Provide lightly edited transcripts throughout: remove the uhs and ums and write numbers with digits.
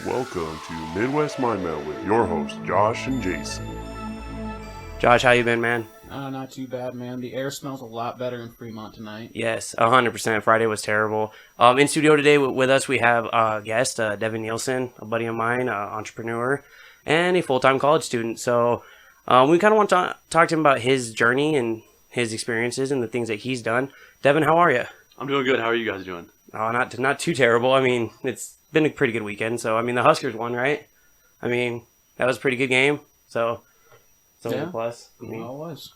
Welcome to Midwest Mind Melt with your hosts Josh and Jason. Josh, how you been, man? Not too bad, man. The air smells a lot better in Fremont tonight. Yes, 100%. Friday was terrible. In studio today with us, we have a guest, Devin Neilsen, a buddy of mine, entrepreneur, and a full-time college student. So we kind of want to talk to him about his journey and his experiences and the things that he's done. Devin, how are you? I'm doing good. How are you guys doing? Oh, not too terrible. I mean, it's been a pretty good weekend. So, I mean, the Huskers won, right? I mean, that was a pretty good game. So, something a plus. I mean, Well, it was.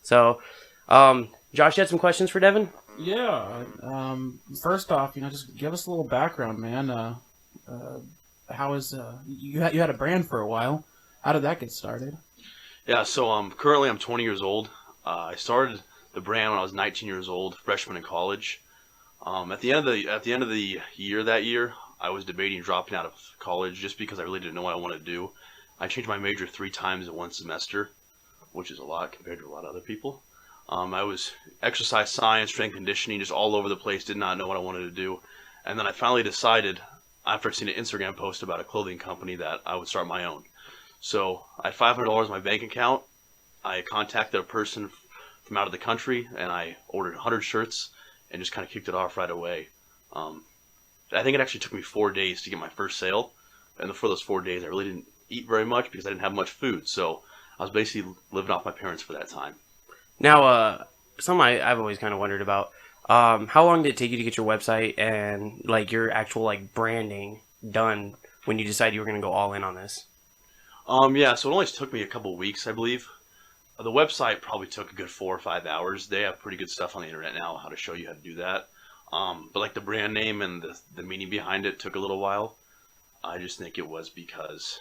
So, Josh, you had some questions for Devin? Yeah. First off, just give us a little background, man. How is you had a brand for a while? How did that get started? Yeah. So currently I'm 20 years old. I started the brand when I was 19 years old, freshman in college. At the end of the year that year, I was debating dropping out of college just because I really didn't know what I wanted to do. I changed my major 3 times in one semester, which is a lot compared to a lot of other people. I was exercise science, strength conditioning, just all over the place, did not know what I wanted to do. And then I finally decided, after seeing an Instagram post about a clothing company, that I would start my own. So I had $500 in my bank account. I contacted a person from out of the country, and I ordered 100 shirts and just kind of kicked it off right away. I think it actually took me 4 days to get my first sale. And for those 4 days, I really didn't eat very much because I didn't have much food. So I was basically living off my parents for that time. Now, something I've always kind of wondered about, how long did it take you to get your website and like your actual like branding done when you decided you were going to go all in on this? Yeah, so it only took me a couple of weeks, I believe. The website probably took a good 4 or 5 hours. They have pretty good stuff on the internet now, how to show you how to do that. But like the brand name and the meaning behind it took a little while. I just think it was because,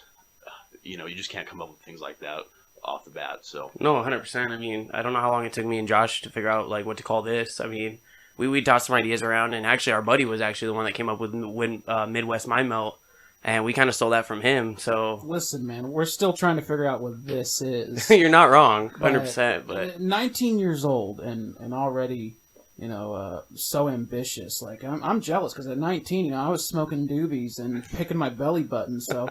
you just can't come up with things like that off the bat. So No, 100%. I mean, I don't know how long it took me and Josh to figure out like what to call this. I mean, we tossed some ideas around, and actually our buddy was actually the one that came up with Midwest Mind Melt, and we kind of stole that from him. So Listen, man, we're still trying to figure out what this is. you're not wrong, 100%. But 19 years old and already, so ambitious. Like I'm jealous because at 19, I was smoking doobies and picking my belly button. So.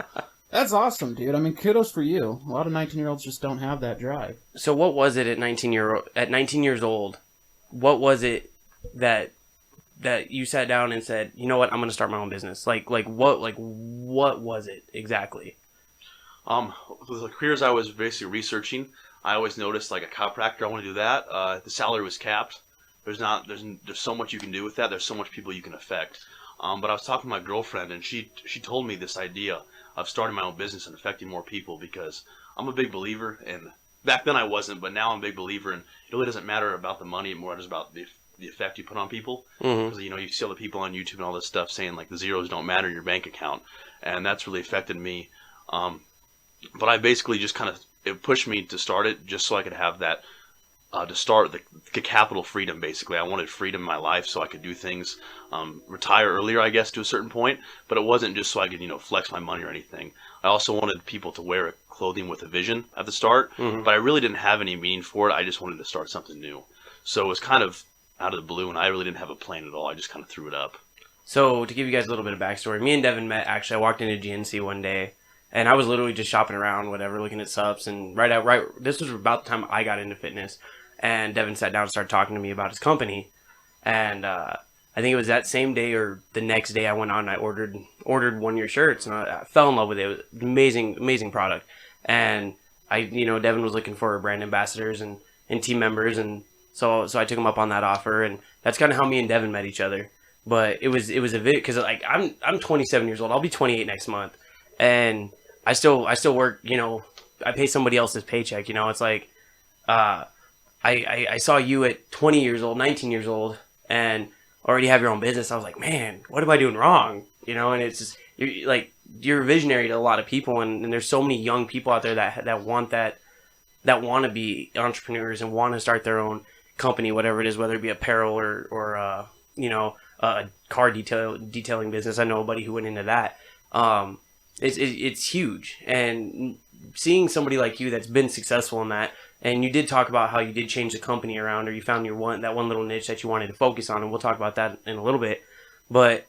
That's awesome, dude. I mean, kudos for you. A lot of 19-year-olds just don't have that drive. So what was it at 19 years old? What was it that you sat down and said, you know what, I'm going to start my own business? Like what was it exactly? With the careers I was basically researching, I always noticed like a chiropractor, I want to do that. The salary was capped. There's so much you can do with that. There's so much people you can affect. But I was talking to my girlfriend, and she told me this idea of starting my own business and affecting more people, because I'm a big believer, and back then I wasn't, but now I'm a big believer, and it really doesn't matter about the money, more just about the effect you put on people. Because you see all the people on YouTube and all this stuff saying like the zeros don't matter in your bank account, and that's really affected me. But I basically just it pushed me to start it just so I could have that to start the capital freedom. Basically, I wanted freedom in my life so I could do things, retire earlier, I guess, to a certain point. But it wasn't just so I could, flex my money or anything. I also wanted people to wear clothing with a vision at the start, but I really didn't have any meaning for it. I just wanted to start something new. So it was kind of out of the blue, and I really didn't have a plan at all. I just kind of threw it up. So to give you guys a little bit of backstory, me and Devin met, actually, I walked into GNC one day, and I was literally just shopping around, whatever, looking at subs, and this was about the time I got into fitness. And Devin sat down and started talking to me about his company. And I think it was that same day or the next day I went on and I ordered one of your shirts. And I fell in love with it. It was an amazing product. And Devin was looking for brand ambassadors and team members. And so I took him up on that offer. And that's kind of how me and Devin met each other. But it was a bit, because like I'm 27 years old. I'll be 28 next month. And I still work, I pay somebody else's paycheck. It's like, I saw you at 20 years old, 19 years old, and already have your own business. I was like, man, what am I doing wrong? And it's just, you're a visionary to a lot of people, and there's so many young people out there that want to be entrepreneurs and want to start their own company, whatever it is, whether it be apparel or a car detailing business. I know a buddy who went into that. It's huge, and seeing somebody like you that's been successful in that. And you did talk about how you did change the company around, or you found that one little niche that you wanted to focus on, and we'll talk about that in a little bit. But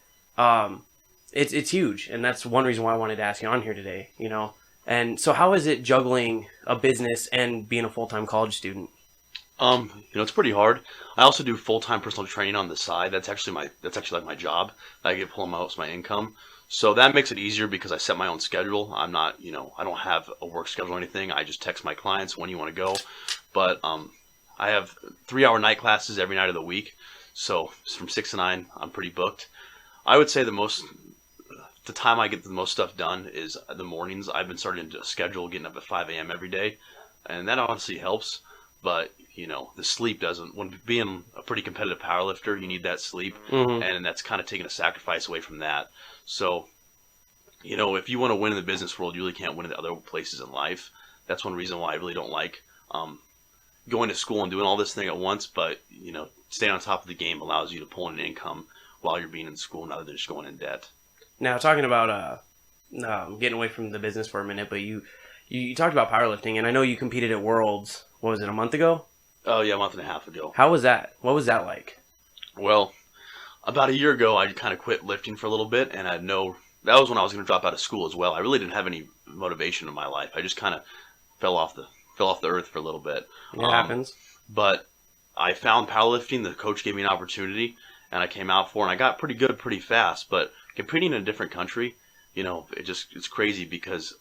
it's huge, and that's one reason why I wanted to ask you on here today. And so how is it juggling a business and being a full-time college student? It's pretty hard. I also do full-time personal training on the side. That's actually like my job. I get pulling most of my income. So that makes it easier because I set my own schedule. I'm not, I don't have a work schedule or anything. I just text my clients when you want to go. But I have 3-hour night classes every night of the week. So from 6 to 9, I'm pretty booked. I would say the time I get the most stuff done is the mornings. I've been starting to schedule getting up at 5 a.m. every day, and that honestly helps. But the sleep doesn't. When being a pretty competitive powerlifter, you need that sleep, and that's kind of taking a sacrifice away from that. So, if you want to win in the business world, you really can't win in the other places in life. That's one reason why I really don't like going to school and doing all this thing at once. But staying on top of the game allows you to pull in an income while you're being in school, rather than just going in debt. Now, talking about getting away from the business for a minute, but you talked about powerlifting, and I know you competed at Worlds. What was it, a month ago? Oh yeah, a month and a half ago. How was that? What was that like? Well, about a year ago, I kind of quit lifting for a little bit, and that was when I was going to drop out of school as well. I really didn't have any motivation in my life. I just kind of fell off the earth for a little bit. It happens. But I found powerlifting. The coach gave me an opportunity, and I came out for it, and I got pretty good pretty fast. But competing in a different country, it's crazy because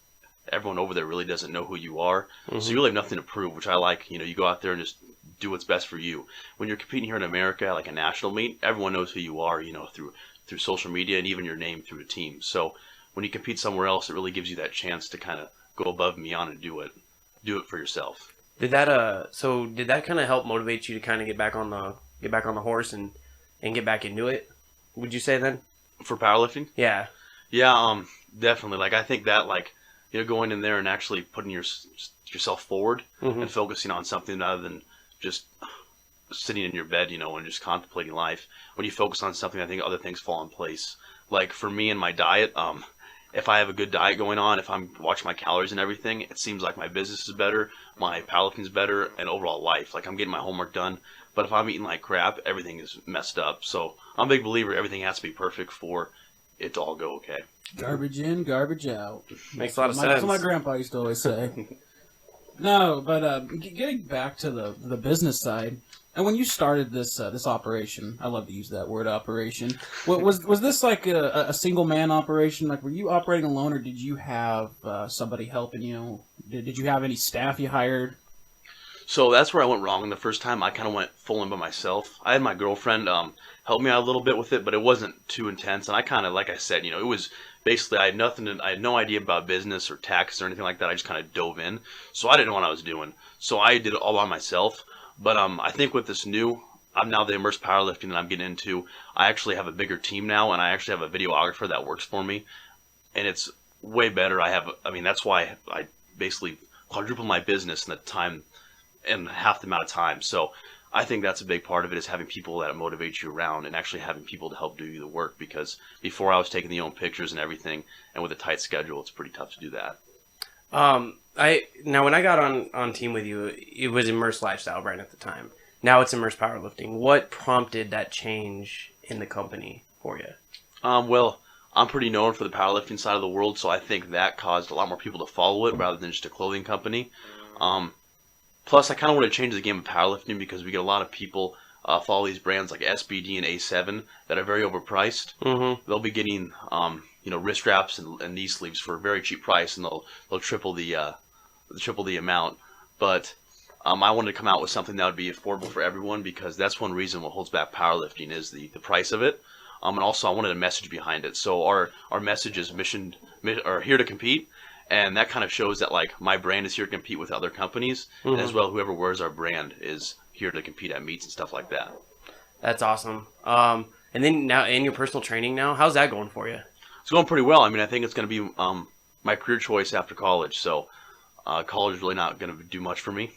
everyone over there really doesn't know who you are. So you really have nothing to prove, which I like. You go out there and just do what's best for you. When you're competing here in America, like a national meet, everyone knows who you are, through social media and even your name through the team. So when you compete somewhere else, it really gives you that chance to kind of go above and beyond and do it for yourself. Did that kind of help motivate you to kind of get back on the horse and get back into it? Would you say then? For powerlifting? Yeah. Yeah, definitely. Like, I think that, going in there and actually putting yourself forward and focusing on something rather than just sitting in your bed, and just contemplating life. When you focus on something, I think other things fall in place. Like, for me and my diet, if I have a good diet going on, if I'm watching my calories and everything, it seems like my business is better, my powerlifting is better, and overall life. Like, I'm getting my homework done. But if I'm eating like crap, everything is messed up. So I'm a big believer everything has to be perfect for it to all go okay. Garbage in, garbage out. Makes a lot of sense. That's what my grandpa used to always say. No, but getting back to the business side, and when you started this operation, I love to use that word, operation. Was this like a single man operation? Like, were you operating alone, or did you have somebody helping you? Did you have any staff you hired? So that's where I went wrong the first time. I kind of went full in by myself. I had my girlfriend help me out a little bit with it, but it wasn't too intense. And I kind of, like I said, it was basically I had no idea about business or tax or anything like that. I just kind of dove in. So I didn't know what I was doing. So I did it all by myself. But I think with this I'm now the immersed powerlifting that I'm getting into. I actually have a bigger team now, and I actually have a videographer that works for me. And it's way better. That's why I basically quadrupled my business in the time in half the amount of time. So I think that's a big part of it, is having people that motivate you around and actually having people to help do the work, because before I was taking the own pictures and everything, and with a tight schedule, it's pretty tough to do that. Now when I got on team with you, it was Immersed Lifestyle brand at the time. Now it's Immersed Powerlifting. What prompted that change in the company for you? Well, I'm pretty known for the powerlifting side of the world, so I think that caused a lot more people to follow it rather than just a clothing company. Plus, I kind of want to change the game of powerlifting because we get a lot of people follow these brands like SBD and A7 that are very overpriced. They'll be getting wrist straps and knee sleeves for a very cheap price, and they'll triple the amount. But I wanted to come out with something that would be affordable for everyone, because that's one reason what holds back powerlifting is the price of it. And also I wanted a message behind it. So our message is here to compete. And that kind of shows that, like, my brand is here to compete with other companies, and as well, whoever wears our brand is here to compete at meets and stuff like that. That's awesome. And then now in your personal training now, how's that going for you? It's going pretty well. I think it's going to be my career choice after college. So college is really not going to do much for me,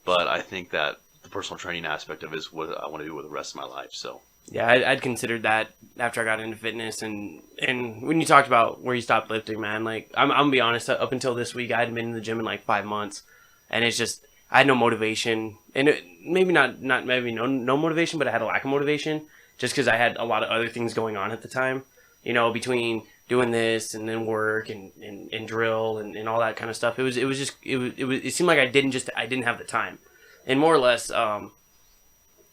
but I think that the personal training aspect of it is what I want to do with the rest of my life. So. Yeah, I'd considered that after I got into fitness, and when you talked about where you stopped lifting, man, like I'm gonna be honest, up until this week I hadn't been in the gym in like 5 months, and it's just I had no motivation, and maybe no motivation, but I had a lack of motivation just because I had a lot of other things going on at the time. between doing this and then work and drill and all that kind of stuff, it seemed like I didn't have the time. And more or less, one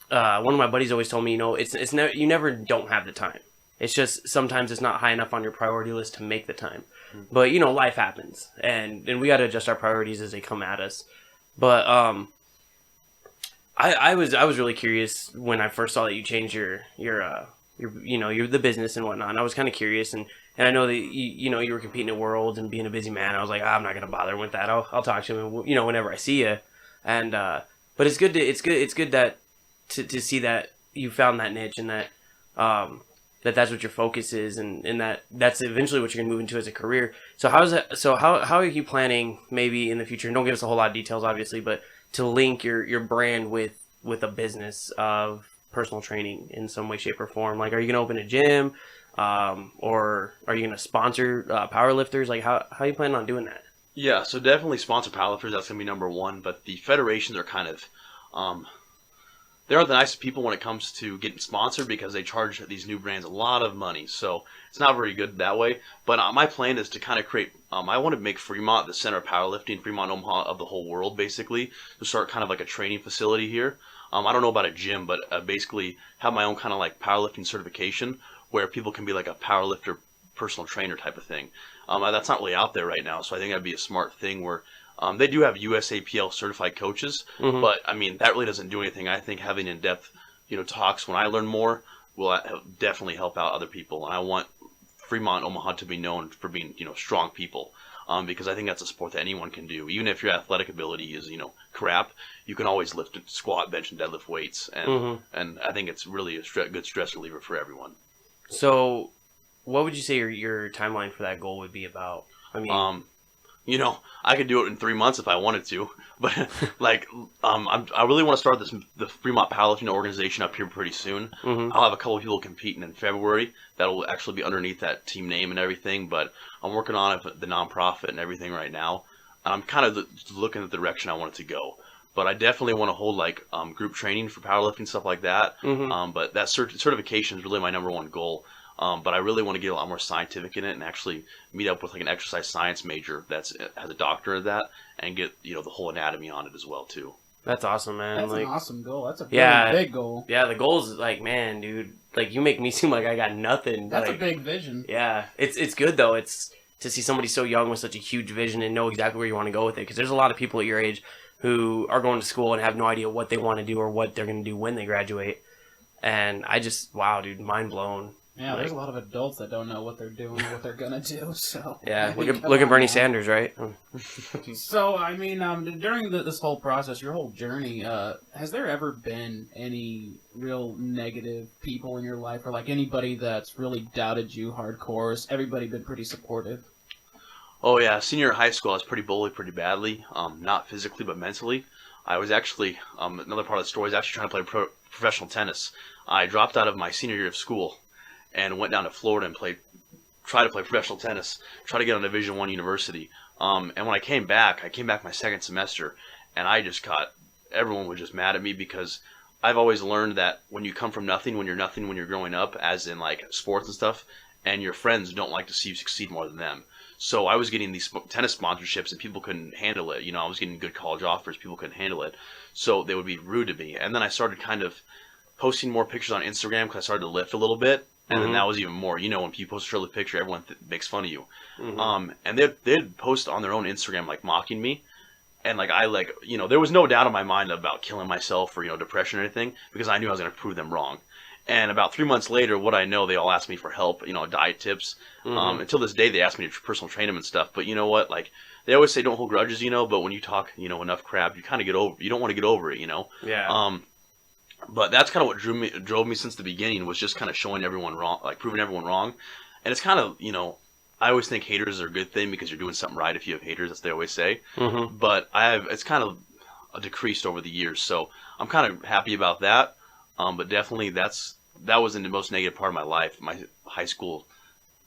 of my buddies always told me, you never don't have the time. It's just sometimes it's not high enough on your priority list to make the time. But life happens, and we got to adjust our priorities as they come at us. But I was really curious when I first saw that you changed your the business and whatnot. And I was kind of curious, and I know that you were competing at Worlds and being a busy man. I was like, I'm not gonna bother with that. I'll talk to him, whenever I see you. And but it's good that to see that you found that niche and that that's what your focus is, and that's eventually what you're gonna move into as a career. So how are you planning maybe in the future? And don't give us a whole lot of details, obviously, but to link your brand with a business of personal training in some way, shape, or form. Like, are you gonna open a gym, or are you gonna sponsor powerlifters? Like, how are you planning on doing that? Yeah, so definitely sponsor powerlifters. That's gonna be number one. But the federations are kind of they aren't the nicest people when it comes to getting sponsored, because they charge these new brands a lot of money. So it's not very good that way. But my plan is to kind of create, I want to make Fremont the center of powerlifting, Fremont, Omaha, of the whole world, basically, to start kind of like a training facility here. I don't know about a gym, but basically have my own kind of like powerlifting certification where people can be like a powerlifter personal trainer type of thing. That's not really out there right now. So I think that'd be a smart thing where they do have USAPL certified coaches, but I mean, that really doesn't do anything. I think having in-depth, talks when I learn more will definitely help out other people. And I want Fremont, Omaha to be known for being, strong people, because I think that's a sport that anyone can do. Even if your athletic ability is, crap, you can always lift, squat, bench, and deadlift weights. And I think it's really a good stress reliever for everyone. So what would you say your timeline for that goal would be about? I mean, I could do it in 3 months if I wanted to, but I really want to start the Fremont Powerlifting organization up here pretty soon. I'll have a couple of people competing in February that'll actually be underneath that team name and everything, but I'm working on the nonprofit and everything right now. And I'm kind of looking at the direction I want it to go. But I definitely want to hold group training for powerlifting, stuff like that. But that certification is really my number one goal. But I really want to get a lot more scientific in it and actually meet up with an exercise science major has a doctorate of that and get the whole anatomy on it as well too. That's awesome, man. That's an awesome goal. That's a really big goal. Yeah, the goal is man, dude, you make me seem like I got nothing. That's a big vision. Yeah, it's good though. It's to see somebody so young with such a huge vision and know exactly where you want to go with it. Because there's a lot of people at your age who are going to school and have no idea what they want to do or what they're going to do when they graduate. And wow, dude, mind blown. Yeah, there's a lot of adults that don't know what they're doing or what they're gonna do. So yeah, look at Bernie Sanders, right? So I mean, during this whole process, your whole journey, has there ever been any real negative people in your life, or anybody that's really doubted you hardcore? Has everybody been pretty supportive? Oh yeah, senior year of high school, I was pretty bullied pretty badly, not physically but mentally. I was actually another part of the story is actually trying to play professional tennis. I dropped out of my senior year of school and went down to Florida and tried to play professional tennis, try to get on a Division I university. And when I came back my second semester, and everyone was just mad at me because I've always learned that when you come from nothing when you're growing up, as in sports and stuff, and your friends don't like to see you succeed more than them. So I was getting these tennis sponsorships and people couldn't handle it. I was getting good college offers, people couldn't handle it. So they would be rude to me. And then I started kind of posting more pictures on Instagram because I started to lift a little bit. And then that was even more. When you post a shirtless picture, everyone makes fun of you. And they'd post on their own Instagram, mocking me. And, there was no doubt in my mind about killing myself or, depression or anything, because I knew I was going to prove them wrong. And about 3 months later, what I know, they all asked me for help, diet tips. Until this day, they ask me to personal train them and stuff. But you know what? They always say don't hold grudges, but when you talk, enough crap, you kind of you don't want to get over it, Yeah. But that's kind of what drove me since the beginning, was just kind of showing everyone wrong, proving everyone wrong. And it's kind of, I always think haters are a good thing because you're doing something right if you have haters, as they always say. But it's kind of decreased over the years. So I'm kind of happy about that. But definitely that was in the most negative part of my life. My high school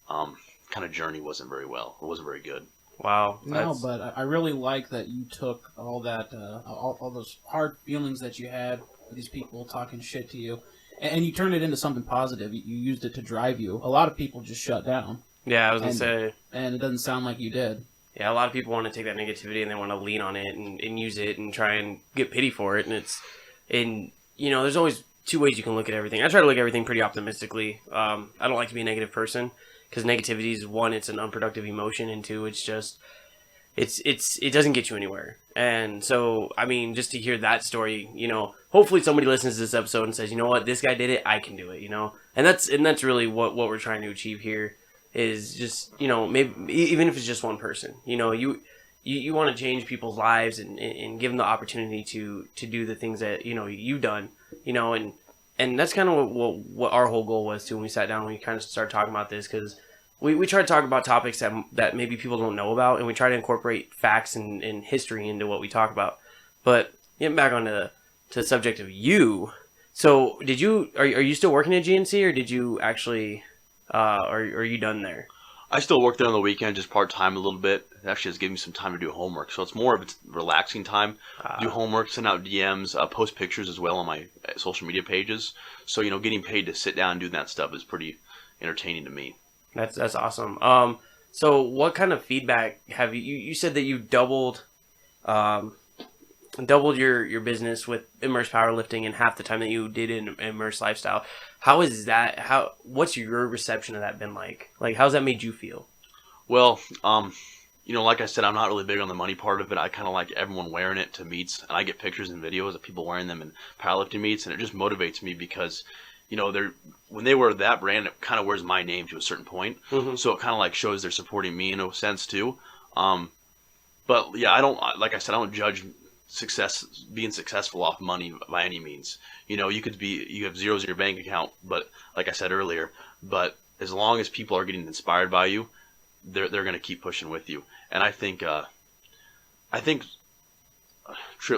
kind of journey wasn't very good. Wow. No, but I really like that you took all that, all those hard feelings that you had, these people talking shit to you, and you turned it into something positive. You used it to drive you. A lot of people just shut down. Yeah, I was going to say. And it doesn't sound like you did. Yeah, a lot of people want to take that negativity and they want to lean on it and use it and try and get pity for it. And there's always two ways you can look at everything. I try to look at everything pretty optimistically. I don't like to be a negative person because negativity is, one, it's an unproductive emotion, and two, it's just, it doesn't get you anywhere. And so, I mean, just to hear that story, hopefully somebody listens to this episode and says, you know what, this guy did it, I can do it, And that's really what we're trying to achieve here. Is just, maybe even if it's just one person, you want to change people's lives and give them the opportunity to do the things that, you've done, and that's kind of what our whole goal was too when we sat down and we kind of started talking about this, because we try to talk about topics that maybe people don't know about, and we try to incorporate facts and history into what we talk about. But getting back onto the subject of you, so are you still working at GNC, or did you actually... are you done there? I still work there on the weekend, just part-time a little bit. It actually has given me some time to do homework, so it's more of a relaxing time. Do homework, send out DMs, post pictures as well on my social media pages. So, getting paid to sit down and do that stuff is pretty entertaining to me. That's awesome. So what kind of feedback have you said that you doubled your business with Immerse Powerlifting in half the time that you did in Immerse Lifestyle. How is that? What's your reception of that been like? Like, how's that made you feel? Well, like I said, I'm not really big on the money part of it. I kind of like everyone wearing it to meets, and I get pictures and videos of people wearing them in powerlifting meets, and it just motivates me because, when they wear that brand, it kind of wears my name to a certain point. Mm-hmm. So it kind of like shows they're supporting me in a sense too. But yeah, I don't judge being successful off money by any means. You have zeros in your bank account, but like I said earlier, but as long as people are getting inspired by you, they're going to keep pushing with you. And I think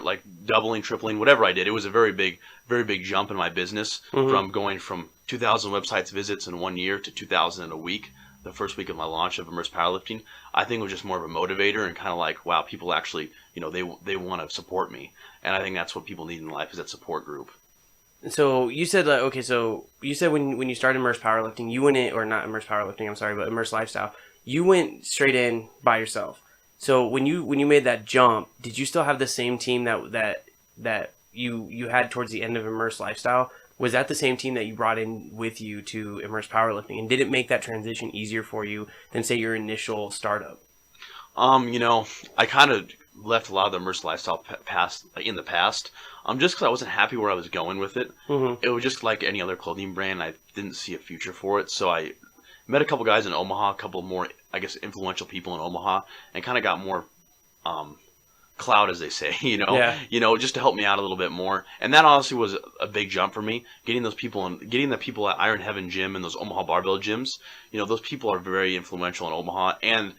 like doubling, tripling, whatever I did, it was a very big jump in my business. Mm-hmm. From going from 2,000 websites visits in 1 year to 2,000 in a week. The first week of my launch of Immerse Powerlifting, I think it was just more of a motivator and kind of like, wow, people actually, they want to support me. And I think that's what people need in life, is that support group. So you said when you started Immerse Powerlifting, you went in, or not Immerse Powerlifting, I'm sorry, but Immerse Lifestyle, you went straight in by yourself. So when you made that jump, did you still have the same team that you had towards the end of Immerse Lifestyle? Was that the same team that you brought in with you to Immerse Powerlifting? And did it make that transition easier for you than, say, your initial startup? I kind of left a lot of the Immerse Lifestyle in the past, just because I wasn't happy where I was going with it. Mm-hmm. It was just like any other clothing brand. I didn't see a future for it. So I met a couple guys in Omaha, a couple more, I guess, influential people in Omaha, and kind of got more clout, as they say, just to help me out a little bit more. And that honestly was a big jump for me, getting the people at Iron Heaven Gym and those Omaha barbell gyms. Those people are very influential in Omaha, and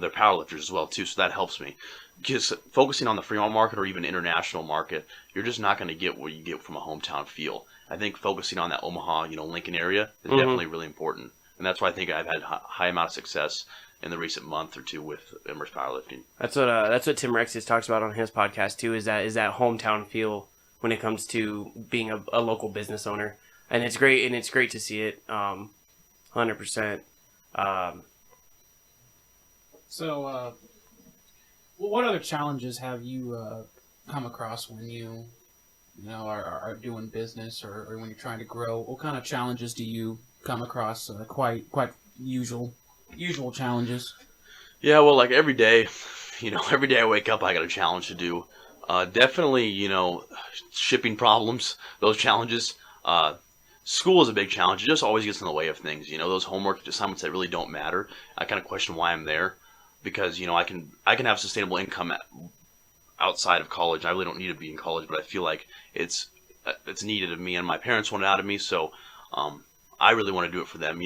they're powerlifters as well too, so that helps me. Just focusing on the Fremont market or even international market, you're just not going to get what you get from a hometown feel. I think focusing on that Omaha, Lincoln area is mm-hmm. definitely really important, and that's why I think I've had high amount of success in the recent month or two with Immerse Powerlifting. That's what Tim Rexius talks about on his podcast too. Is that hometown feel when it comes to being a local business owner, and it's great to see it, 100%. So, what other challenges have you come across when you are doing business or when you're trying to grow? What kind of challenges do you come across? Quite usual challenges. Yeah, well, like every day I wake up, I got a challenge to do. Definitely, shipping problems, those challenges. School is a big challenge. It just always gets in the way of things. Those homework assignments that really don't matter. I kind of question why I'm there, because I can have sustainable income outside of college. I really don't need to be in college, but I feel like it's needed of me, and my parents want it out of me. So I really want to do it for them,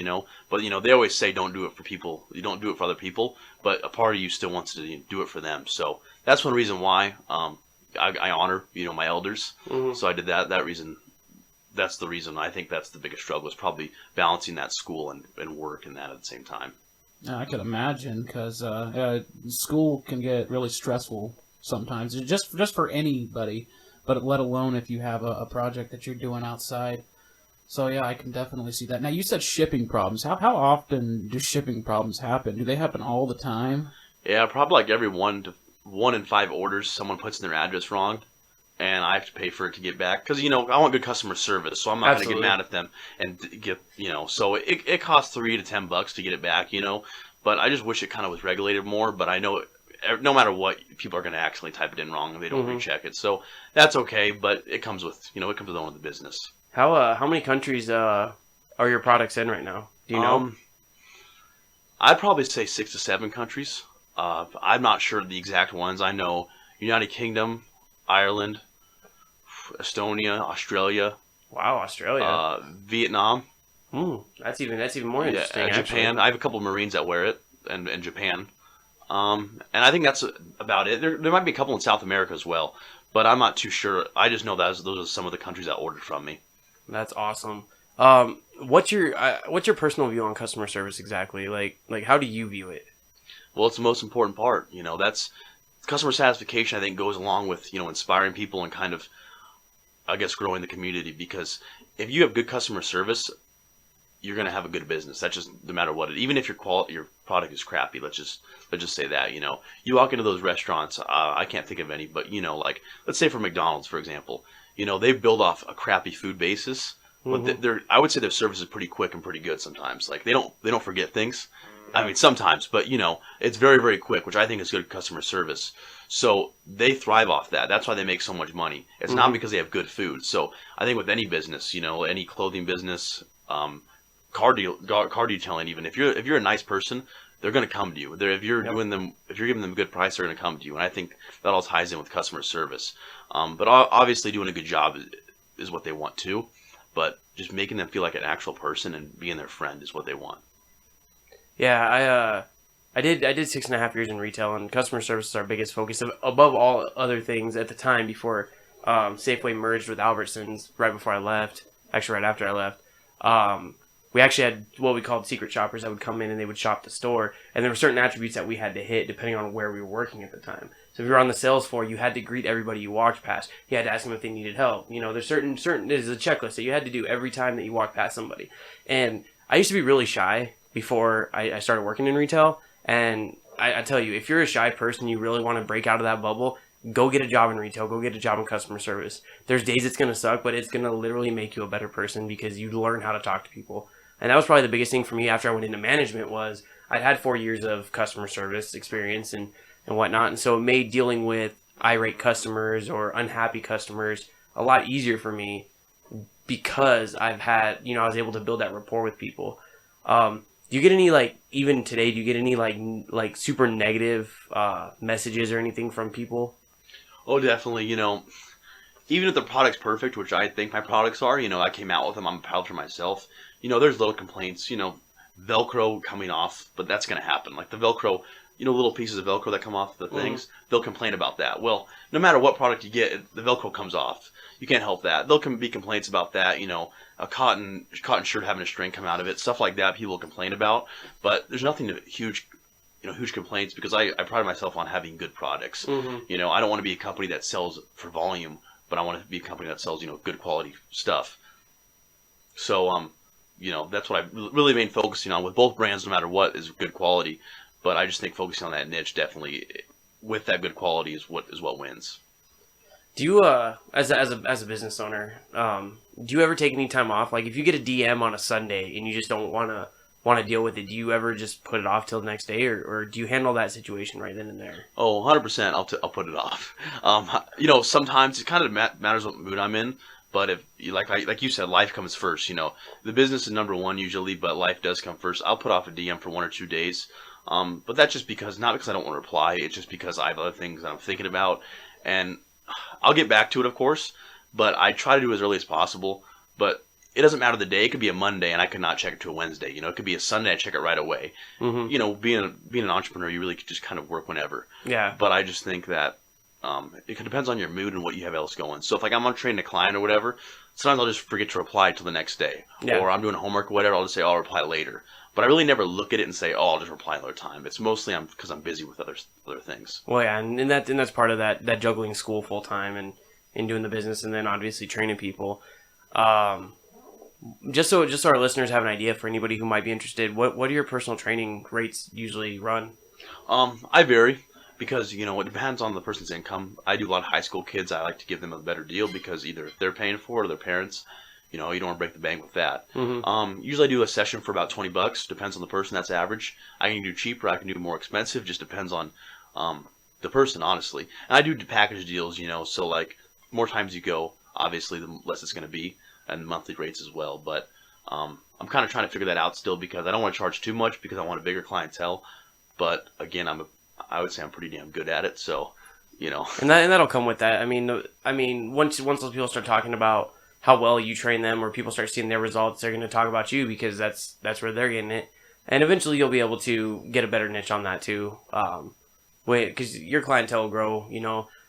But, they always say don't do it for people. You don't do it for other people. But a part of you still wants to do it for them. So that's one reason why I honor, my elders. Mm-hmm. So I did that. That's the reason. I think that's the biggest struggle, is probably balancing that school and work and that at the same time. Yeah, I could imagine, because school can get really stressful sometimes, just for anybody, but let alone if you have a project that you're doing outside. So yeah, I can definitely see that. Now you said shipping problems. How often do shipping problems happen? Do they happen all the time? Yeah, probably like every 1 in 5 orders, someone puts in their address wrong, and I have to pay for it to get back. Because, I want good customer service, so I'm not going to get Absolutely. mad at them and so it costs $3 to $10 to get it back, But I just wish it kind of was regulated more, but I know no matter what, people are going to accidentally type it in wrong and they don't recheck it. So that's okay, but it comes with, it comes with owning the business. How many countries are your products in right now? Do you know? I'd probably say 6 to 7 countries. I'm not sure the exact ones. I know United Kingdom, Ireland, Estonia, Australia. Wow, Australia. Vietnam. That's even more interesting. Japan. Actually. I have a couple of Marines that wear it, and Japan. And I think that's about it. There might be a couple in South America as well, but I'm not too sure. I just know those are some of the countries that ordered from me. That's awesome. What's your personal view on customer service exactly? Like how do you view it? Well, it's the most important part. That's customer satisfaction. I think goes along with inspiring people and kind of, I guess, growing the community. Because if you have good customer service, you're going to have a good business. That's just no matter what. Even if your product is crappy, let's just say that. You walk into those restaurants. I can't think of any, but like let's say for McDonald's, for example. They build off a crappy food basis. But I would say their service is pretty quick and pretty good sometimes. Like they don't forget things. I mean, sometimes, but it's very, very quick, which I think is good customer service. So they thrive off that. That's why they make so much money. It's not because they have good food. So I think with any business, any clothing business, car detailing, even if you're a nice person, they're going to come to you. If you're giving them a good price, they're going to come to you. And I think that all ties in with customer service. But obviously, doing a good job is what they want too. But just making them feel like an actual person and being their friend is what they want. Yeah, I did 6.5 years in retail, and customer service is our biggest focus above all other things at the time. Before Safeway merged with Albertsons, right before I left, actually right after I left, we actually had what we called secret shoppers that would come in and they would shop the store, and there were certain attributes that we had to hit depending on where we were working at the time. So if you were on the sales floor, you had to greet everybody you walked past. You had to ask them if they needed help. There's there's a checklist that you had to do every time that you walked past somebody. And I used to be really shy before I started working in retail. And I tell you, if you're a shy person, you really want to break out of that bubble, go get a job in retail, go get a job in customer service. There's days it's going to suck, but it's going to literally make you a better person because you learn how to talk to people. And that was probably the biggest thing for me after I went into management was I'd had 4 years of customer service experience and whatnot. And so it made dealing with irate customers or unhappy customers a lot easier for me because I've had, I was able to build that rapport with people. Do you get any, even today, do you get any, like super negative messages or anything from people? Oh, definitely. Even if the product's perfect, which I think my products are, I came out with them, I'm proud for myself. There's little complaints, Velcro coming off, but that's going to happen. Like the Velcro, little pieces of Velcro that come off the things, they'll complain about that. Well, no matter what product you get, the Velcro comes off. You can't help that. There'll be complaints about that, a cotton shirt having a string come out of it, stuff like that people will complain about. But there's nothing huge complaints because I pride myself on having good products. I don't want to be a company that sells for volume, but I want to be a company that sells, good quality stuff. So, that's what I really been focusing on with both brands, no matter what, is good quality. But I just think focusing on that niche definitely, with that good quality, is what wins. Do you, as a business owner, do you ever take any time off? Like if you get a DM on a Sunday and you just don't want to deal with it, do you ever just put it off till the next day, or do you handle that situation right then and there? Oh, 100%. I'll put it off. Sometimes it kind of matters what mood I'm in. But if like you said, life comes first. The business is number one usually, but life does come first. I'll put off a DM for 1 or 2 days. But that's just not because I don't want to reply. It's just because I have other things that I'm thinking about, and I'll get back to it, of course. But I try to do it as early as possible. But it doesn't matter the day. It could be a Monday, and I could not check it to a Wednesday. It could be a Sunday. I check it right away. Being an entrepreneur, you really could just kind of work whenever. Yeah. But I just think that. It depends on your mood and what you have else going. So if I'm on training a client or whatever, sometimes I'll just forget to reply till the next day. Yeah. Or I'm doing homework or whatever, I'll just say, I'll reply later. But I really never look at it and say, I'll just reply another time. It's mostly because I'm busy with other things. Well, yeah, and that's part of that juggling school full time and doing the business and then obviously training people. just so our listeners have an idea for anybody who might be interested, what do your personal training rates usually run? I vary because, it depends on the person's income. I do a lot of high school kids. I like to give them a better deal because either they're paying for it or their parents. You don't want to break the bank with that. Usually I do a session for about $20. Depends on the person. That's average. I can do cheaper. I can do more expensive. Just depends on the person, honestly. And I do package deals, so like more times you go, obviously the less it's going to be, and monthly rates as well. But I'm kind of trying to figure that out still because I don't want to charge too much because I want a bigger clientele. But again, I would say I'm pretty damn good at it. So, And that'll come with that. I mean, once those people start talking about how well you train them, or people start seeing their results, they're going to talk about you because that's where they're getting it. And eventually, you'll be able to get a better niche on that too. Because your clientele will grow.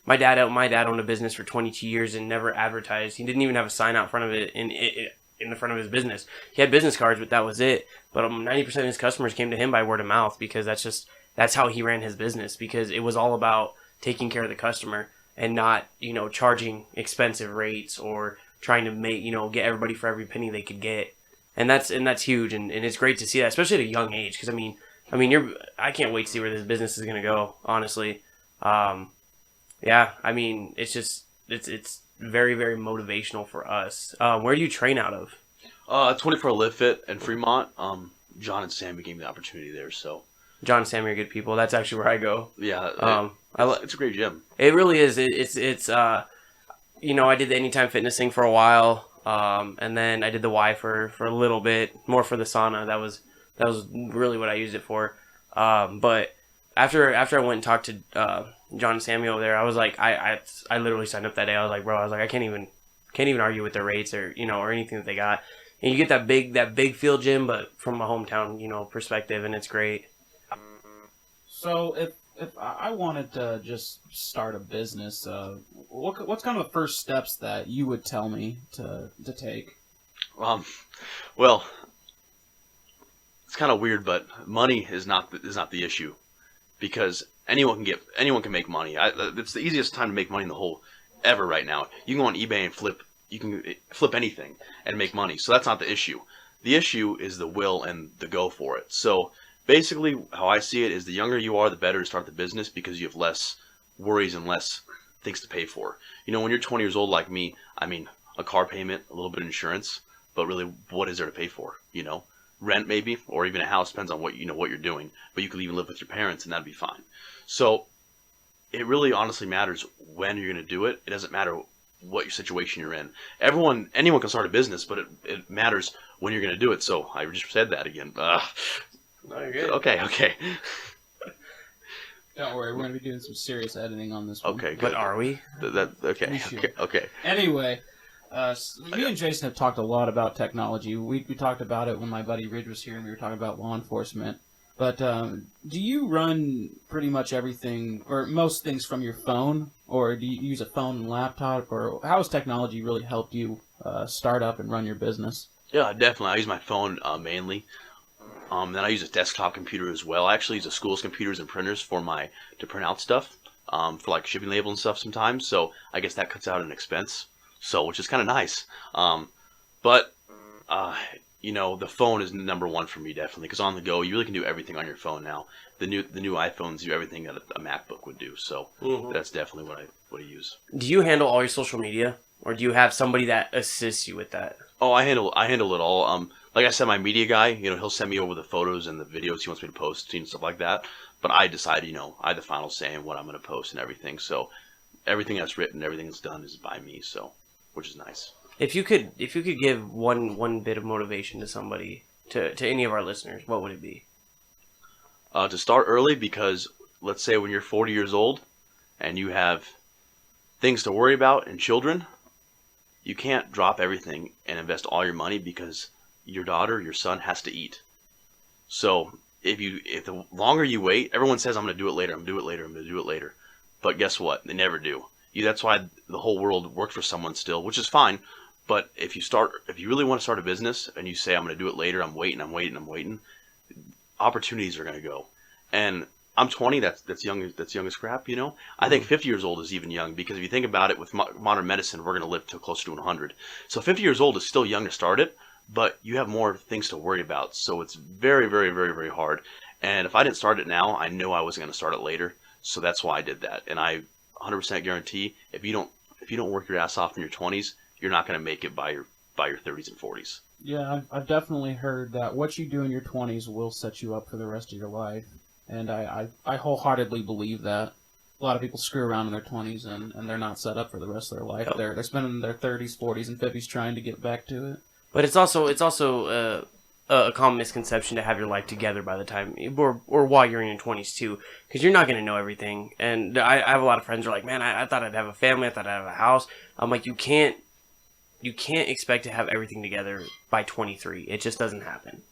My dad owned a business for 22 years and never advertised. He didn't even have a sign out front of it in the front of his business. He had business cards, but that was it. But 90% of his customers came to him by word of mouth because that's how he ran his business, because it was all about taking care of the customer and not, charging expensive rates or trying to make, get everybody for every penny they could get. And that's huge. And it's great to see that, especially at a young age. Cause I can't wait to see where this business is going to go, honestly. It's very, very motivational for us. Where do you train out of? 24 Live Fit in Fremont. John and Sammy gave me the opportunity there, so. John and Sammy are good people. That's actually where I go. Yeah. It's a great gym. It really is. I did the Anytime Fitness thing for a while. And then I did the Y for a little bit, more for the sauna. That was really what I used it for. But after I went and talked to John and Sammy over there, I was like, I literally signed up that day. I was like, bro, I can't even argue with their rates or anything that they got. And you get that big field gym, but from a hometown, perspective, and it's great. So if I wanted to just start a business, what's kind of the first steps that you would tell me to take? Well, it's kind of weird, but money is not the issue, because anyone can make money. It's the easiest time to make money in the whole ever right now. You can go on eBay and flip. You can flip anything and make money. So that's not the issue. The issue is the will and the go for it. So basically, how I see it is the younger you are, the better to start the business because you have less worries and less things to pay for. When you're 20 years old like me, a car payment, a little bit of insurance, but really, what is there to pay for? Rent maybe, or even a house, depends on what you're doing. But you could even live with your parents, and that'd be fine. So it really honestly matters when you're going to do it. It doesn't matter what your situation you're in. Anyone can start a business, but it matters when you're going to do it. So I just said that again. No, you're good. Okay. Don't worry, we're going to be doing some serious editing on this one. Okay, good. But are we? Okay. Anyway, me and Jason have talked a lot about technology. We talked about it when my buddy Ridge was here, and we were talking about law enforcement. But do you run pretty much everything, or most things, from your phone? Or do you use a phone and laptop? Or how has technology really helped you start up and run your business? Yeah, definitely. I use my phone mainly. Then I use a desktop computer as well. I actually use the school's computers and printers to print out stuff for like shipping labels and stuff sometimes. So I guess that cuts out an expense. So which is kind of nice. But the phone is number one for me definitely, because on the go you really can do everything on your phone now. The new iPhones do everything that a MacBook would do. So that's definitely what I use. Do you handle all your social media, or do you have somebody that assists you with that? Oh, I handle it all. Like I said, my media guy, he'll send me over the photos and the videos he wants me to post and stuff like that. But I decide, I have the final say in what I'm going to post and everything. So everything that's written, everything that's done is by me. So, which is nice. If you could give one bit of motivation to somebody, to any of our listeners, what would it be? To start early, because let's say when you're 40 years old and you have things to worry about and children, you can't drop everything and invest all your money because your daughter, your son has to eat. So if the longer you wait, everyone says, I'm going to do it later, I'm going to do it later. But guess what? They never do. That's why the whole world works for someone still, which is fine. But if you really want to start a business and you say, I'm going to do it later, I'm waiting, opportunities are going to go. And I'm 20, that's young as crap, I think 50 years old is even young, because if you think about it, with modern medicine, we're going to live to closer to 100. So 50 years old is still young to start it, but you have more things to worry about. So it's very, very, very, very hard. And if I didn't start it now, I know I wasn't going to start it later. So that's why I did that. And I 100% guarantee if you don't work your ass off in your 20s, you're not going to make it by your 30s and 40s. Yeah, I've definitely heard that what you do in your 20s will set you up for the rest of your life. And I wholeheartedly believe that. A lot of people screw around in their 20s and they're not set up for the rest of their life. Yep. They're spending their 30s, 40s, and 50s trying to get back to it. But it's also a common misconception to have your life together by the time, or while you're in your 20s too, because you're not going to know everything. And I have a lot of friends who are like, man, I thought I'd have a family, I thought I'd have a house. I'm like, you can't expect to have everything together by 23. It just doesn't happen.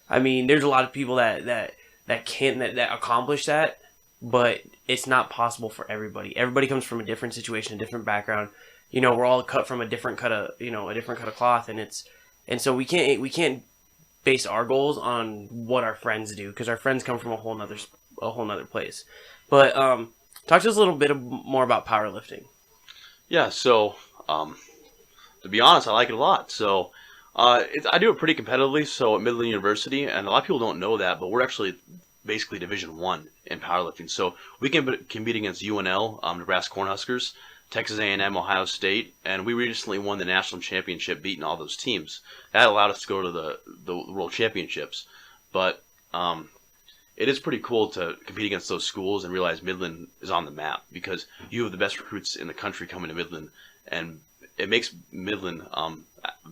I mean, there's a lot of people that accomplish that, but it's not possible for everybody. Everybody comes from a different situation, a different background. You know, we're all cut from a different cut of cloth, and so we can't base our goals on what our friends do, because our friends come from a whole nother place. But talk to us a little bit more about powerlifting. Yeah, so to be honest, I like it a lot. So I do it pretty competitively. So at Midland University, and a lot of people don't know that, but we're actually basically Division I in powerlifting. So we can compete against UNL, Nebraska Cornhuskers, Texas A&M, Ohio State, and we recently won the national championship, beating all those teams. That allowed us to go to the World Championships. But it is pretty cool to compete against those schools and realize Midland is on the map, because you have the best recruits in the country coming to Midland, and it makes Midland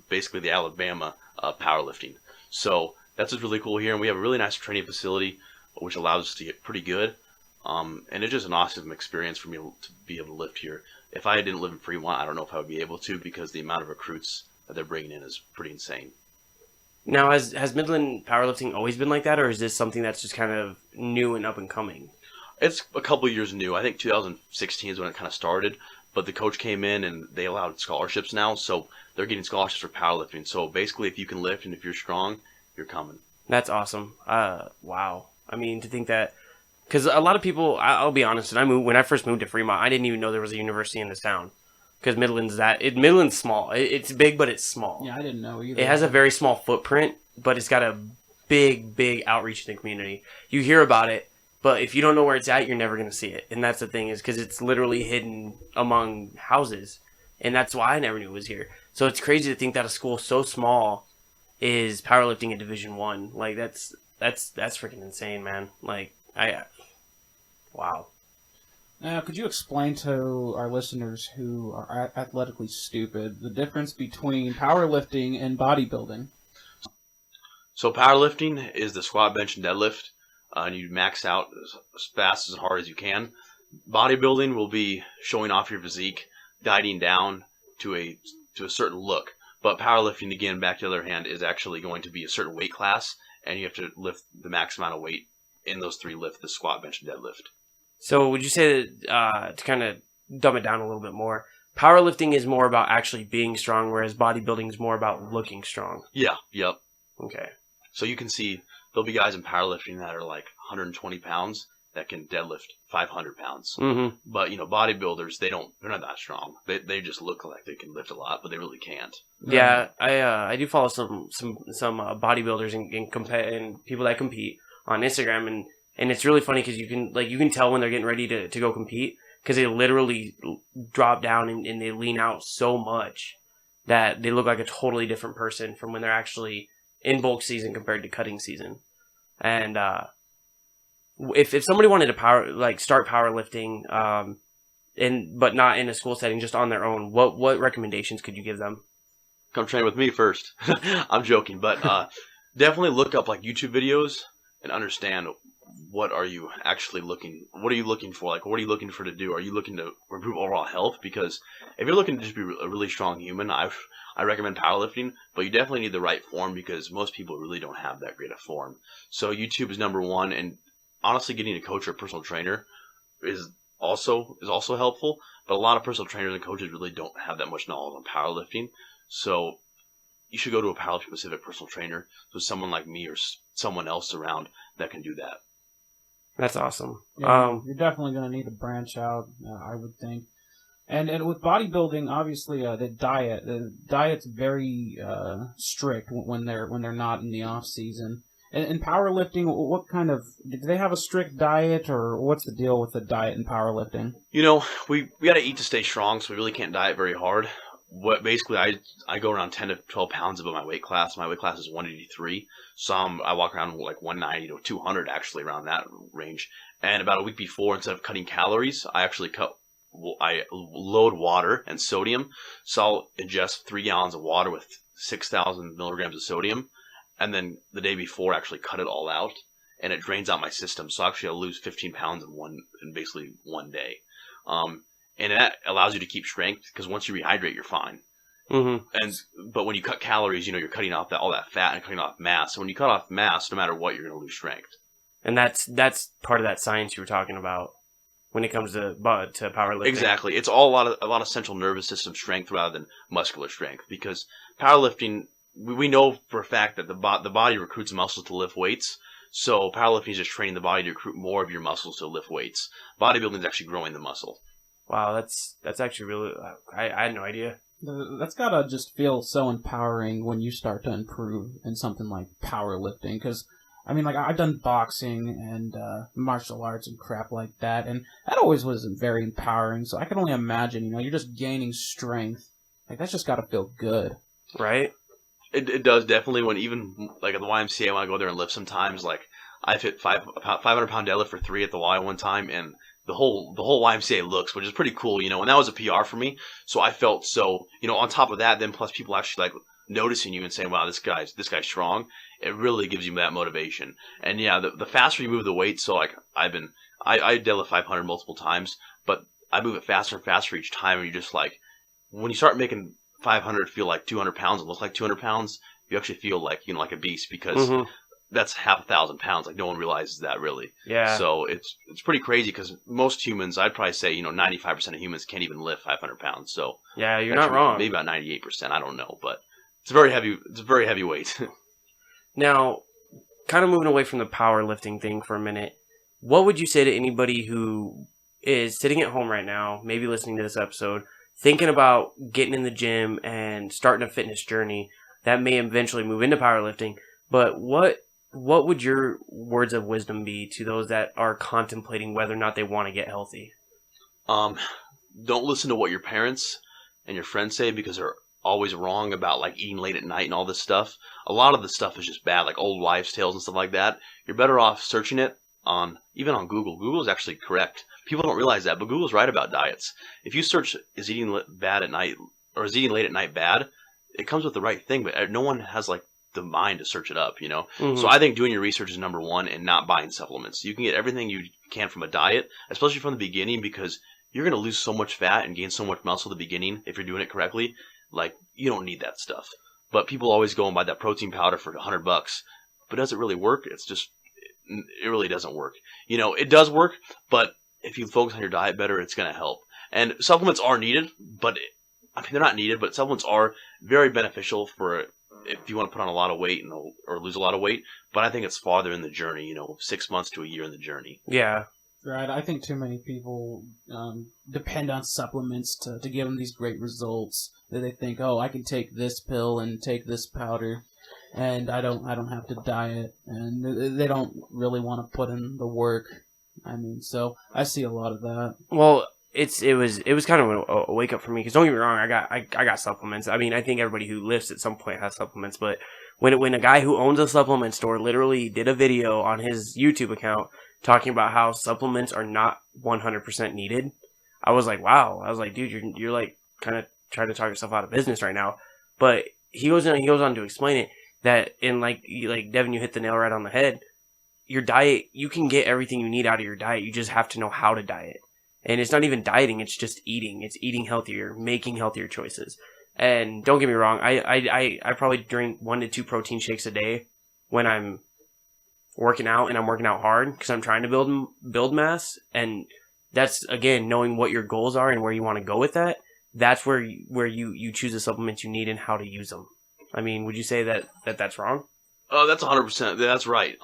basically the Alabama powerlifting. So that's what's really cool here, and we have a really nice training facility, which allows us to get pretty good. And it's just an awesome experience for me to be able to lift here. If I didn't live in Fremont, I don't know if I would be able to, because the amount of recruits that they're bringing in is pretty insane. Now, has Midland powerlifting always been like that, or is this something that's just kind of new and up and coming? It's a couple years new. I think 2016 is when it kind of started, but the coach came in and they allowed scholarships now, so they're getting scholarships for powerlifting. So basically, if you can lift and if you're strong, you're coming. That's awesome. Wow. I mean, to think that, because a lot of people, I'll be honest, when I first moved to Fremont, I didn't even know there was a university in this town. Because Midland's small. It's big, but it's small. Yeah, I didn't know either. It has a very small footprint, but it's got a big, big outreach in the community. You hear about it, but if you don't know where it's at, you're never going to see it. And that's the thing, is because it's literally hidden among houses. And that's why I never knew it was here. So it's crazy to think that a school so small is powerlifting in Division I. Like, that's freaking insane, man. Like, wow. Now, could you explain to our listeners who are athletically stupid the difference between powerlifting and bodybuilding? So powerlifting is the squat, bench, and deadlift, and you max out as fast, as hard as you can. Bodybuilding will be showing off your physique, dieting down to a certain look. But powerlifting, again, back to the other hand, is actually going to be a certain weight class, and you have to lift the max amount of weight in those three lifts: the squat, bench, and deadlift. So would you say that, to kind of dumb it down a little bit more, powerlifting is more about actually being strong, whereas bodybuilding is more about looking strong? Yeah, yep. Okay. So you can see there'll be guys in powerlifting that are like 120 pounds that can deadlift 500 pounds. Mm-hmm. But, bodybuilders, they're not that strong. They just look like they can lift a lot, but they really can't. Yeah, I do follow some bodybuilders and people that compete on Instagram, and it's really funny because you can tell when they're getting ready to go compete, because they literally drop down and they lean out so much that they look like a totally different person from when they're actually in bulk season compared to cutting season. And if somebody wanted to start powerlifting, but not in a school setting, just on their own, what recommendations could you give them? Come train with me first. I'm joking, but definitely look up like YouTube videos and understand what are you looking for? Like, what are you looking for to do? Are you looking to improve overall health? Because if you're looking to just be a really strong human, I recommend powerlifting, but you definitely need the right form, because most people really don't have that great a form. So YouTube is number one, and honestly, getting a coach or a personal trainer is also helpful, but a lot of personal trainers and coaches really don't have that much knowledge on powerlifting. So you should go to a powerlifting specific personal trainer, so someone like me or someone else around that can do that. That's awesome. Yeah, you're definitely going to need to branch out, I would think. And with bodybuilding, obviously, the diet's very strict when they're not in the off season. In powerlifting, what kind of do they have a strict diet, or what's the deal with the diet in powerlifting? We got to eat to stay strong, so we really can't diet very hard. What basically I go around 10 to 12 pounds above my weight class. My weight class is 183, so I walk around like 190 to 200 actually around that range. And about a week before, instead of cutting calories, I load water and sodium. So I'll ingest 3 gallons of water with 6,000 milligrams of sodium, and then the day before actually cut it all out, and it drains out my system. So actually I'll lose 15 pounds in basically one day. And that allows you to keep strength, because once you rehydrate, you're fine. Mm-hmm. But when you cut calories, you're cutting off all that fat and cutting off mass. So when you cut off mass, no matter what, you're going to lose strength. And that's part of that science you were talking about when it comes to powerlifting. Exactly. It's all a lot of central nervous system strength rather than muscular strength, because powerlifting, we know for a fact that the body recruits muscles to lift weights. So powerlifting is just training the body to recruit more of your muscles to lift weights. Bodybuilding is actually growing the muscle. Wow, that's actually really. I had no idea. That's gotta just feel so empowering when you start to improve in something like powerlifting. Because I mean, like, I've done boxing and martial arts and crap like that, and that always wasn't very empowering. So I can only imagine, you're just gaining strength. Like, that's just gotta feel good, right? It does definitely. When even like at the YMCA, when I go there and lift, sometimes like I've hit 500-pound deadlift for 3 at the Y one time, and the whole YMCA looks, which is pretty cool, and that was a PR for me. So I felt so, on top of that, then plus people actually like noticing you and saying, wow, this guy's strong. It really gives you that motivation. And yeah, the faster you move the weight, so like I deadlift 500 multiple times, but I move it faster and faster each time. And you're just like, when you start making 500 feel like 200 pounds and look like 200 pounds, you actually feel like, like a beast, because that's half 1,000 pounds. Like, no one realizes that, really. Yeah. So it's pretty crazy, because most humans, I'd probably say, 95% of humans can't even lift 500 pounds. So yeah, you're not wrong. Maybe about 98%. I don't know, but it's very heavy. It's a very heavy weight. Now, kind of moving away from the powerlifting thing for a minute, what would you say to anybody who is sitting at home right now, maybe listening to this episode, thinking about getting in the gym and starting a fitness journey that may eventually move into powerlifting, but what would your words of wisdom be to those that are contemplating whether or not they want to get healthy? Don't listen to what your parents and your friends say, because they're always wrong about like eating late at night and all this stuff. A lot of the stuff is just bad, like old wives' tales and stuff like that. You're better off searching it even on Google. Google is actually correct. People don't realize that, but Google's right about diets. If you search, is eating bad at night, or is eating late at night bad, it comes with the right thing, but no one has like the mind to search it up, So I think doing your research is number one, and not buying supplements. You can get everything you can from a diet, especially from the beginning, because you're going to lose so much fat and gain so much muscle at the beginning if you're doing it correctly. Like, you don't need that stuff. But people always go and buy that protein powder for $100. But does it really work? It really doesn't work. It does work, but if you focus on your diet better, it's going to help. And supplements are needed, but they're not needed, but supplements are very beneficial for if you want to put on a lot of weight or lose a lot of weight. But I think it's farther in the journey, 6 months to a year in the journey. Yeah. Right. I think too many people depend on supplements to give them these great results. That they think, oh, I can take this pill and take this powder, and I don't have to diet, and they don't really want to put in the work. So I see a lot of that. Well, it was kind of a wake up for me, because don't get me wrong, I got supplements. I think everybody who lifts at some point has supplements, but when a guy who owns a supplement store literally did a video on his YouTube account talking about how supplements are not 100% needed, I was like, wow. I was like, dude, you're like kind of trying to talk yourself out of business right now. But he goes on to explain it, that in like Devin, you hit the nail right on the head. Your diet, you can get everything you need out of your diet. You just have to know how to diet. And it's not even dieting, it's just eating. It's eating healthier, making healthier choices. And don't get me wrong, I probably drink 1 to 2 protein shakes a day when I'm working out, and I'm working out hard because I'm trying to build mass. And that's, again, knowing what your goals are and where you want to go with that. That's where you choose the supplements you need and how to use them. Would you say that's wrong? That's 100%. That's right.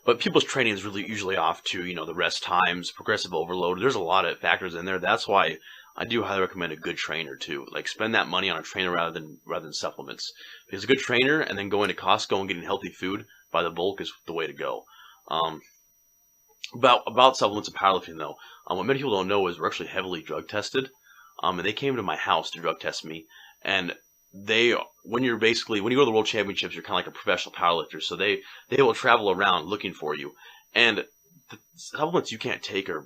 But people's training is really usually off to, the rest times, progressive overload. There's a lot of factors in there. That's why I do highly recommend a good trainer too. Like spend that money on a trainer rather than supplements. Because a good trainer and then going to Costco and getting healthy food by the bulk is the way to go. About supplements and powerlifting though, what many people don't know is we're actually heavily drug tested. And they came to my house to drug test me. And when you go to the World Championships, you're kind of like a professional powerlifter. So they will travel around looking for you. And the supplements you can't take are a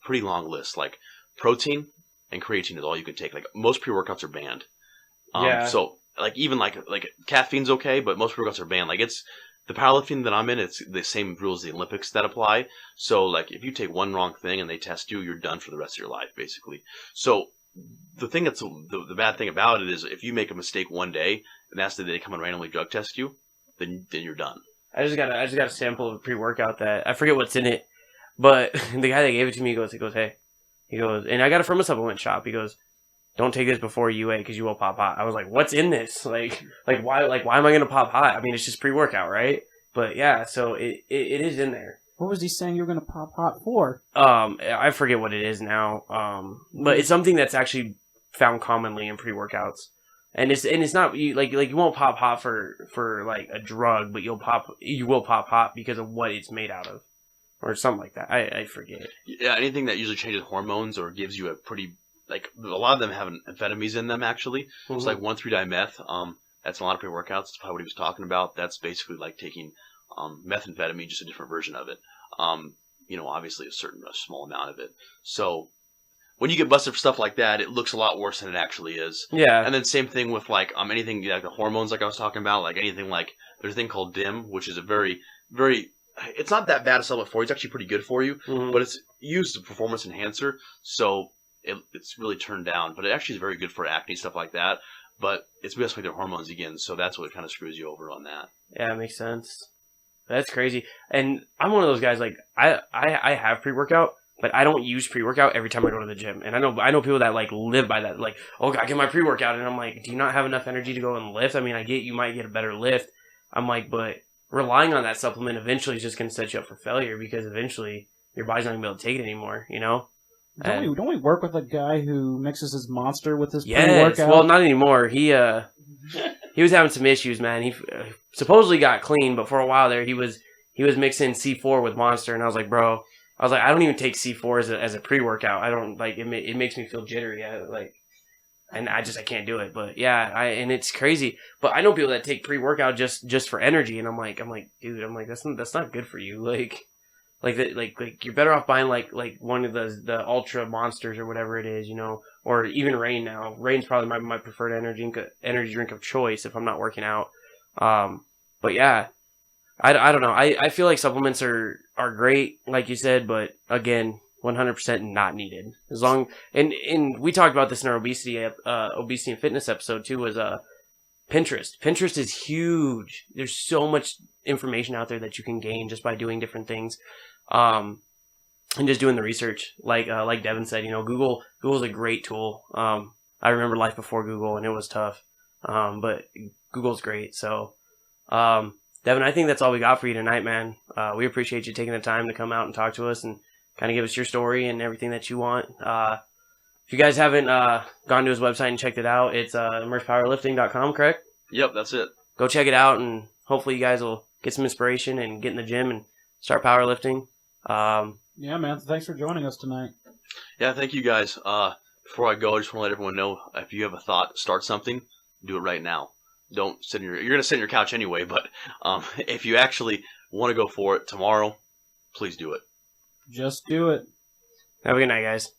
pretty long list. Like protein and creatine is all you can take. Like most pre-workouts are banned. Yeah. So like even like caffeine's okay, but most pre-workouts are banned. Like it's the powerlifting that I'm in, it's the same rules as the Olympics that apply. So like if you take one wrong thing and they test you, you're done for the rest of your life, basically. So the thing that's the bad thing about it is if you make a mistake one day and that's the day they come and randomly drug test you, then you're done. I just got a sample of a pre-workout that I forget what's in it, but the guy that gave it to me he goes, and I got it from a supplement shop. He goes, don't take this before UA because you will pop hot. I was like, what's in this? Like why am I gonna pop hot? I mean, it's just pre-workout, right? But yeah, so it is in there. What was he saying you were going to pop hot for? I forget what it is now. But it's something that's actually found commonly in pre-workouts, and it's not you won't pop hot for like a drug, but you will pop hot because of what it's made out of, or something like that. I forget. Yeah, anything that usually changes hormones or gives you a pretty a lot of them have amphetamines in them actually. Mm-hmm. It's like 1,3-dimeth. That's a lot of pre-workouts. That's probably what he was talking about. That's basically like taking methamphetamine, just a different version of it. Obviously a small amount of it. So when you get busted for stuff like that, it looks a lot worse than it actually is. Yeah. And then same thing with like anything like the hormones, like I was talking about, like anything like there's a thing called DIM, which is a very, very, it's not that bad a supplement for you. It's actually pretty good for you, mm-hmm. but it's used as a performance enhancer. So it's really turned down, but it actually is very good for acne, stuff like that. But it's best with their hormones again, so that's what kind of screws you over on that. Yeah, it makes sense. That's crazy. And I'm one of those guys, like, I have pre-workout, but I don't use pre-workout every time I go to the gym. And I know people that, like, live by that. Like, oh, I get my pre-workout. And I'm like, do you not have enough energy to go and lift? I mean, I get you might get a better lift. I'm like, but relying on that supplement eventually is just going to set you up for failure because eventually your body's not going to be able to take it anymore, you know? Don't we work with a guy who mixes his Monster with his pre-workout? pre-workout? Well, not anymore. He was having some issues, man. He supposedly got clean, but for a while there, he was mixing C4 with Monster, and I was like, bro, I don't even take C4 as a pre-workout. I don't like it. It makes me feel jittery. I can't do it. But yeah, and it's crazy. But I know people that take pre-workout just for energy, and I'm like, dude, that's not good for you. Like you're better off buying like one of the Ultra Monsters or whatever it is, you know, or even Reign now. Reign's probably my preferred energy drink of choice if I'm not working out. But yeah, I don't know. I feel like supplements are great, like you said, but again, 100% not needed. As long and we talked about this in our obesity and fitness episode too. Was Pinterest. Pinterest is huge. There's so much information out there that you can gain just by doing different things. And just doing the research, like Devin said, you know, Google's a great tool. I remember life before Google, and it was tough. But Google's great. So, Devin, I think that's all we got for you tonight, man. We appreciate you taking the time to come out and talk to us and kind of give us your story and everything that you want. If you guys haven't gone to his website and checked it out, it's immersepowerlifting.com, correct? Yep, that's it. Go check it out, and hopefully you guys will get some inspiration and get in the gym and start powerlifting. Yeah, man. Thanks for joining us tonight. Yeah, thank you guys. Before I go, I just want to let everyone know if you have a thought, start something, do it right now. Don't sit you're going to sit on your couch anyway, but if you actually want to go for it tomorrow, please do it. Just do it. Have a good night, guys.